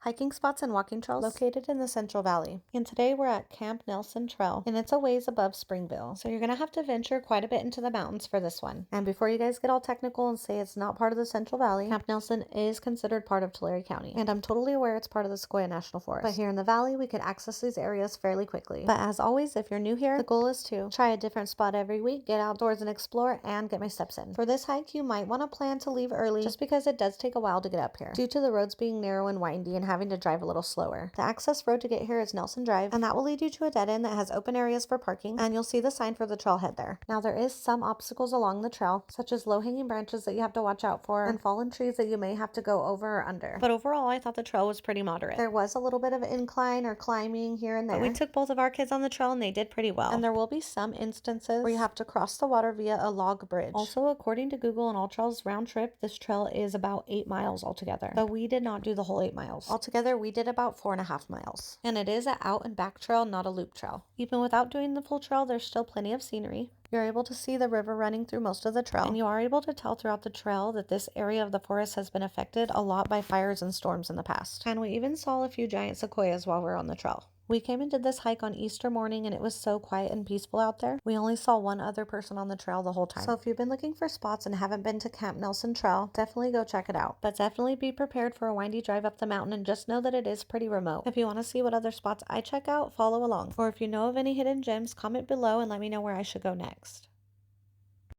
hiking spots and walking trails located in the Central Valley. And today we're at Camp Nelson Trail, and it's a ways above Springville. So you're going to have to venture quite a bit into the mountains for this one. And before you guys get all technical and say it's not part of the Central Valley, Camp Nelson is considered part of Tulare County. And I'm totally aware it's part of the Sequoia National Forest. But here in the valley, we could access these areas fairly quickly. But as always, if you're new here, the goal is to try a different spot every week, get outdoors and explore, and get my steps in. For this hike, you might want to plan to leave early just because it does take a while to get up here, due to the roads being narrow and windy and having to drive a little slower. The access road to get here is Nelson Drive, and that will lead you to a dead end that has open areas for parking, and you'll see the sign for the trailhead there. Now there is some obstacles along the trail, such as low-hanging branches that you have to watch out for, and fallen trees that you may have to go over or under. But overall, I thought the trail was pretty moderate. There was a little bit of incline or climbing here and there, but we took both of our kids on the trail and they did pretty well. And there will be some instances where you have to cross the water via a log bridge. Also, according to Google and All Trails round trip, this trail is about 8 miles altogether, but we did not do the whole 8 miles. Altogether, we did about 4.5 miles. And it is an out and back trail, not a loop trail. Even without doing the full trail, there's still plenty of scenery. You're able to see the river running through most of the trail, and you are able to tell throughout the trail that this area of the forest has been affected a lot by fires and storms in the past. And we even saw a few giant sequoias while we were on the trail. We came and did this hike on Easter morning, and it was so quiet and peaceful out there. We only saw one other person on the trail the whole time. So if you've been looking for spots and haven't been to Camp Nelson Trail, definitely go check it out. But definitely be prepared for a windy drive up the mountain, and just know that it is pretty remote. If you want to see what other spots I check out, follow along. Or if you know of any hidden gems, comment below and let me know where I should go next.